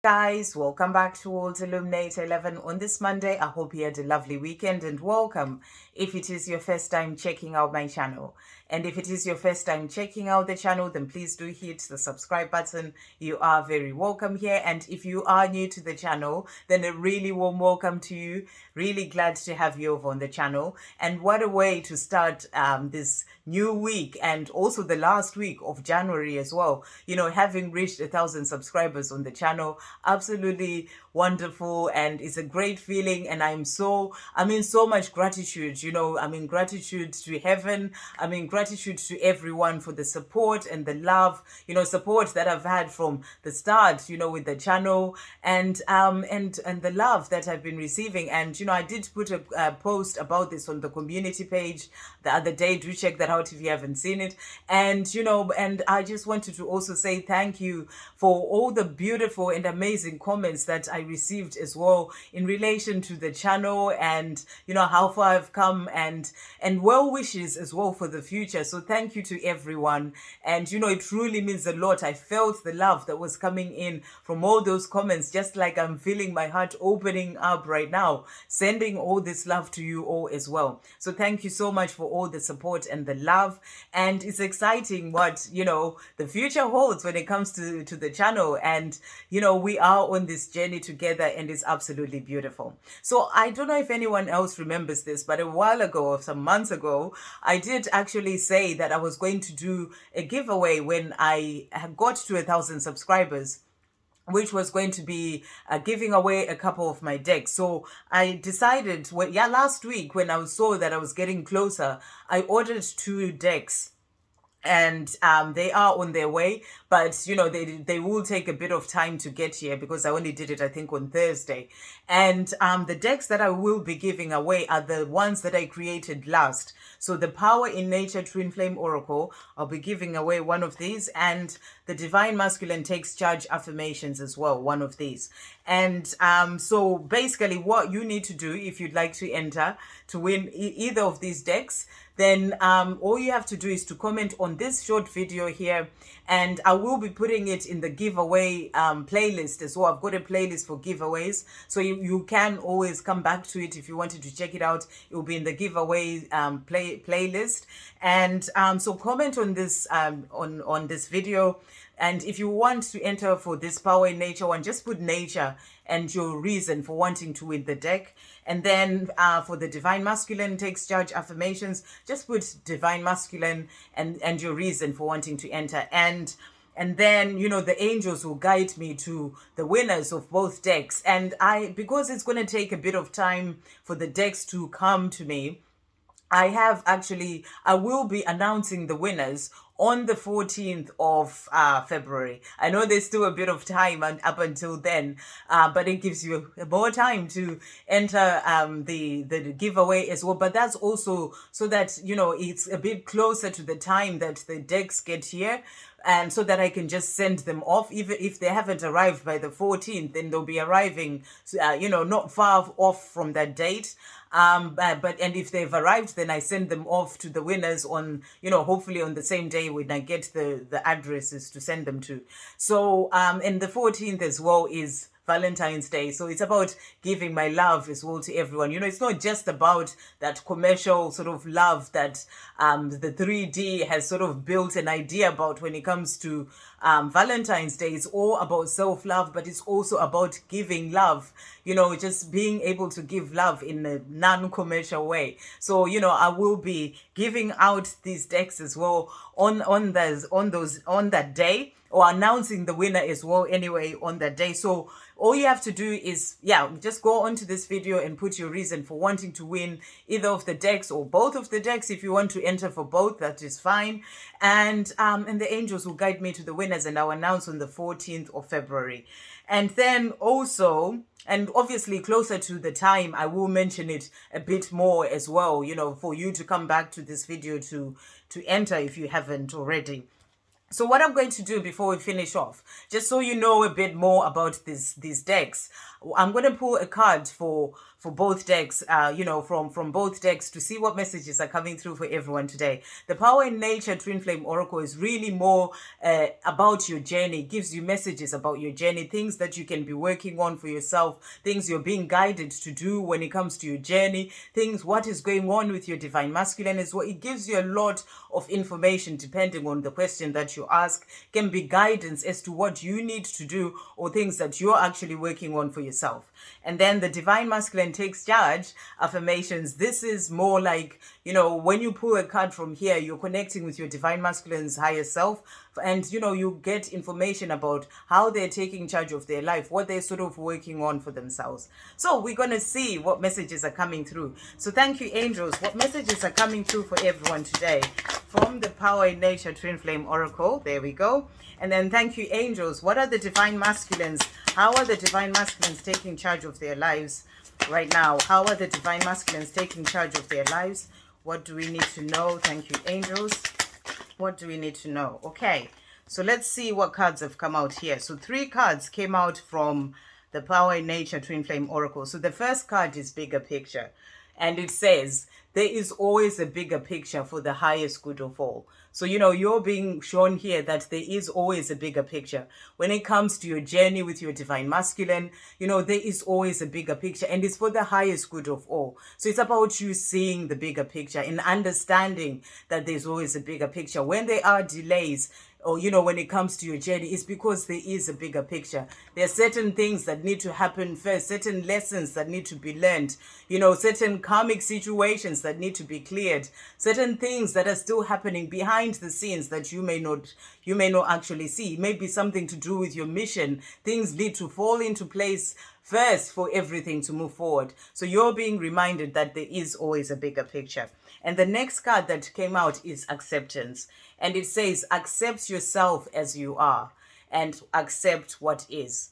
Guys, welcome back towards Illuminate 11 on this Monday. I hope you had a lovely weekend and welcome if it is your first time checking out my channel. And if it is your first time checking out the channel, then please do hit the subscribe button. You are very welcome here. And if you are new to the channel, then a really warm welcome to you. Really glad to have you over on the channel. And what a way to start this new week and also the last week of January as well. You know, having reached 1,000 subscribers on the channel, absolutely wonderful, and it's a great feeling. And I'm in so much gratitude. I'm in gratitude to heaven. I'm in gratitude to everyone for the support and the love, support that I've had from the start, with the channel, and the love that I've been receiving. And I did put a post about this on the community page the other day. Do check that out if you haven't seen it. And I just wanted to also say thank you for all the beautiful and amazing comments that I received as well in relation to the channel, and how far I've come, and well wishes as well for the future. So thank you to everyone. And it truly means a lot. I felt the love that was coming in from all those comments, just like I'm feeling my heart opening up right now, sending all this love to you all as well. So thank you so much for all the support and the love. And it's exciting what the future holds when it comes to the channel. And we are on this journey together, and it's absolutely beautiful. So I don't know if anyone else remembers this, but a while ago, or some months ago, I did actually say that I was going to do a giveaway when I got to 1,000 subscribers, which was going to be giving away a couple of my decks. So I decided, last week when I saw that I was getting closer, I ordered 2 decks, and they are on their way, but they will take a bit of time to get here because I only did it, I think, on Thursday. And the decks that I will be giving away are the ones that I created last. So the Power in Nature Twin Flame Oracle, I'll be giving away one of these, and the Divine Masculine Takes Charge Affirmations as well, one of these. And so basically what you need to do if you'd like to enter to win either of these decks, then all you have to do is to comment on this short video here, and I will be putting it in the giveaway playlist as well. I've got a playlist for giveaways, so you can always come back to it if you wanted to check it out. It will be in the giveaway playlist. And so comment on this on this video. And if you want to enter for this Power in Nature one, just put nature and your reason for wanting to win the deck. And then for the Divine Masculine Takes Charge Affirmations, just put Divine Masculine and your reason for wanting to enter. And then, the angels will guide me to the winners of both decks. And because it's going to take a bit of time for the decks to come to me, I will be announcing the winners on the 14th of February. I know there's still a bit of time up until then, but it gives you more time to enter the giveaway as well. But that's also so that, it's a bit closer to the time that the decks get here, and so that I can just send them off. Even if they haven't arrived by the 14th, then they'll be arriving, not far off from that date. And if they've arrived, then I send them off to the winners on, hopefully on the same day when I get the addresses to send them to. So, and the 14th as well is Valentine's Day. So it's about giving my love as well to everyone. It's not just about that commercial sort of love that the 3D has sort of built an idea about when it comes to Valentine's Day. It's all about self-love, but it's also about giving love, just being able to give love in a non-commercial way. So, I will be giving out these decks as well on that day, or announcing the winner as well anyway on that day. So all you have to do is, just go onto this video and put your reason for wanting to win either of the decks or both of the decks. If you want to enter for both, that is fine. And the angels will guide me to the winners, and I'll announce on the 14th of February. And then also, and obviously closer to the time, I will mention it a bit more as well, for you to come back to this video to enter if you haven't already. So what I'm going to do before we finish off, just so you know a bit more about these decks, I'm going to pull a card for both decks, from both decks to see what messages are coming through for everyone today. The Power in Nature Twin Flame Oracle is really more about your journey. It gives you messages about your journey, things that you can be working on for yourself, things you're being guided to do when it comes to your journey, things, what is going on with your Divine Masculine as well. It gives you a lot of information depending on the question that you ask, can be guidance as to what you need to do or things that you're actually working on for yourself. And then the Divine Masculine takes charge, affirmations. This is more like, when you pull a card from here, you're connecting with your Divine Masculine's higher self, and you get information about how they're taking charge of their life, what they're sort of working on for themselves. So we're going to see what messages are coming through. So thank you, angels. What messages are coming through for everyone today from the Power in Nature Twin Flame Oracle? There we go. And then thank you, angels. What are the Divine Masculines? How are the Divine Masculines taking charge of their lives right now? How are the Divine Masculines taking charge of their lives? What do we need to know? Thank you, angels. What do we need to know? Okay, so let's see what cards have come out here. So 3 cards came out from the Power in Nature Twin Flame Oracle. So the first card is Bigger Picture. And it says, there is always a bigger picture for the highest good of all. So, you're being shown here that there is always a bigger picture. When it comes to your journey with your Divine Masculine, there is always a bigger picture, and it's for the highest good of all. So it's about you seeing the bigger picture and understanding that there's always a bigger picture. When there are delays, or when it comes to your journey, it's because there is a bigger picture. There are certain things that need to happen first, certain lessons that need to be learned, certain karmic situations that need to be cleared, certain things that are still happening behind the scenes that you may not actually see. It may be something to do with your mission. Things need to fall into place first for everything to move forward. So you're being reminded that there is always a bigger picture. And the next card that came out is Acceptance. And it says, accept yourself as you are and accept what is.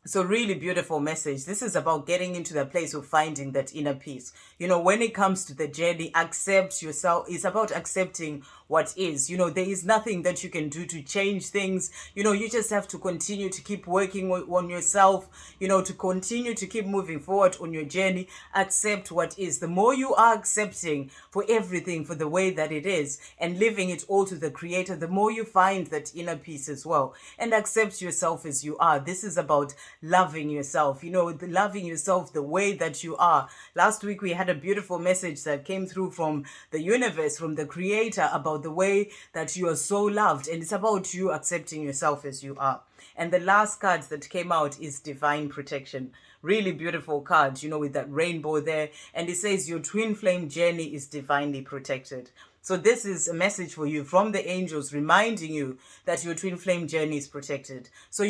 So really beautiful message. This is about getting into the place of finding that inner peace. When it comes to the journey, accept yourself. It's about accepting what is. There is nothing that you can do to change things. You just have to continue to keep working on yourself, to continue to keep moving forward on your journey. Accept what is. The more you are accepting for everything for the way that it is and leaving it all to the Creator, the more you find that inner peace as well. And accept yourself as you are. This is about loving yourself, loving yourself the way that you are. Last week we had a beautiful message that came through from the universe, from the Creator, about the way that you are so loved, and it's about you accepting yourself as you are. And the last card that came out is Divine Protection. Really beautiful card, with that rainbow there, and it says your twin flame journey is divinely protected. So this is a message for you from the angels, reminding you that your twin flame journey is protected. So,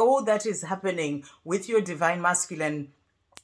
all that is happening with your Divine Masculine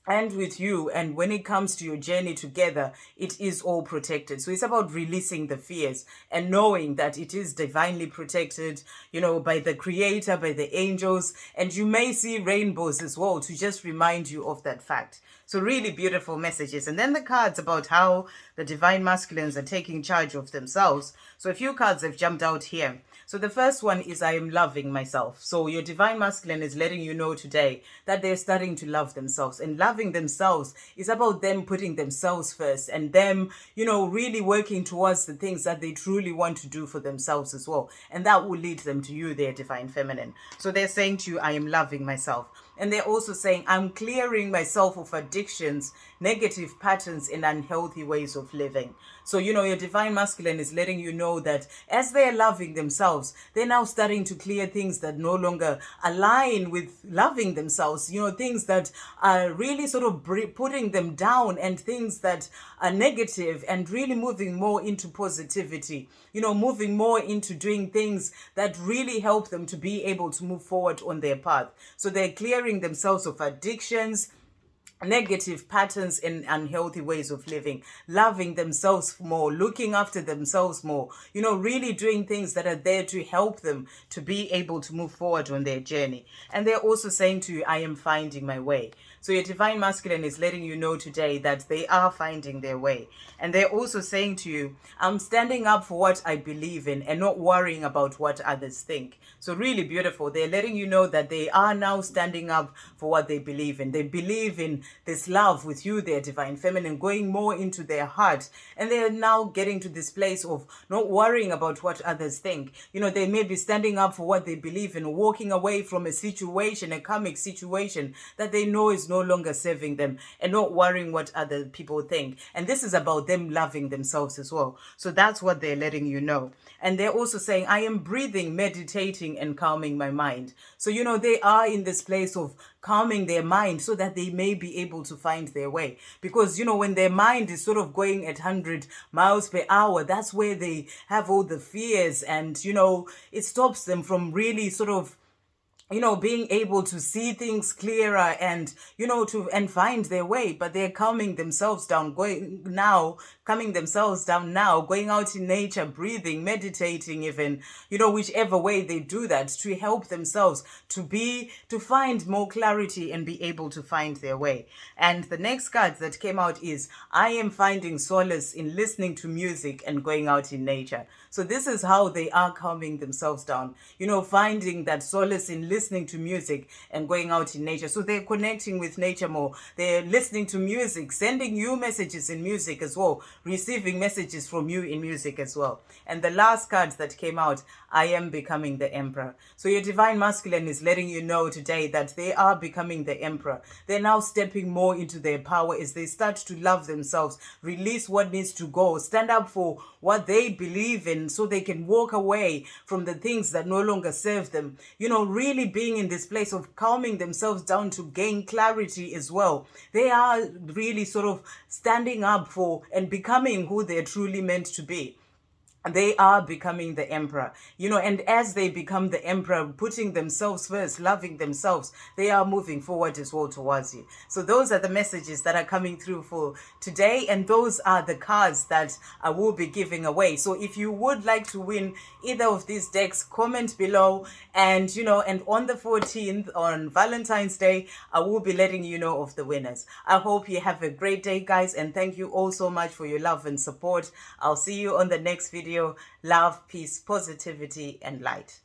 and with you, and when it comes to your journey together, it is all protected. So it's about releasing the fears and knowing that it is divinely protected, by the Creator, by the angels, and you may see rainbows as well to just remind you of that fact. So really beautiful messages. And then the cards about how the Divine Masculines are taking charge of themselves. So a few cards have jumped out here. So the first one is, I am loving myself. So your Divine Masculine is letting you know today that they're starting to love themselves. And loving themselves is about them putting themselves first and them, really working towards the things that they truly want to do for themselves as well. And that will lead them to you, their Divine Feminine. So they're saying to you, I am loving myself. And they're also saying, I'm clearing myself of addictions, negative patterns, and unhealthy ways of living. So, your Divine Masculine is letting you know that as they're loving themselves, they're now starting to clear things that no longer align with loving themselves, things that are really sort of putting them down, and things that are negative, and really moving more into positivity, moving more into doing things that really help them to be able to move forward on their path. So they're clearing themselves of addictions, negative patterns and unhealthy ways of living, loving themselves more, looking after themselves more, really doing things that are there to help them to be able to move forward on their journey. And they're also saying to you, I am finding my way. So your divine masculine is letting you know today that they are finding their way. And they're also saying to you, I'm standing up for what I believe in and not worrying about what others think. So really beautiful. They're letting you know that they are now standing up for what they believe in. They believe in this love with you, their divine feminine, going more into their heart. And they're now getting to this place of not worrying about what others think. They may be standing up for what they believe in, walking away from a situation, a karmic situation that they know is no longer serving them, and not worrying what other people think. And this is about them loving themselves as well. So that's what they're letting you know. And they're also saying, I am breathing, meditating, and calming my mind. So, they are in this place of calming their mind so that they may be able to find their way. Because, when their mind is sort of going at 100 miles per hour, that's where they have all the fears, and, it stops them from really sort of being able to see things clearer and, and find their way. But they're calming themselves down, going out in nature, breathing, meditating, even, whichever way they do that to help themselves to find more clarity and be able to find their way. And the next card that came out is, I am finding solace in listening to music and going out in nature. So this is how they are calming themselves down, finding that solace in listening to music and going out in nature. So they're connecting with nature more. They're listening to music, sending you messages in music as well, receiving messages from you in music as well. And the last card that came out, I am becoming the emperor. So your divine masculine is letting you know today that they are becoming the emperor. They're now stepping more into their power as they start to love themselves, release what needs to go, stand up for what they believe in so they can walk away from the things that no longer serve them. Really being in this place of calming themselves down to gain clarity as well. They are really sort of standing up for and becoming who they're truly meant to be. They are becoming the emperor, and as they become the emperor, putting themselves first, loving themselves, they are moving forward as well towards you. So those are the messages that are coming through for today, and those are the cards that I will be giving away. So if you would like to win either of these decks, comment below, and and on the 14th, on Valentine's Day, I will be letting you know of the winners. I hope you have a great day, guys, and thank you all so much for your love and support. I'll see you on the next video. Love, peace, positivity, and light.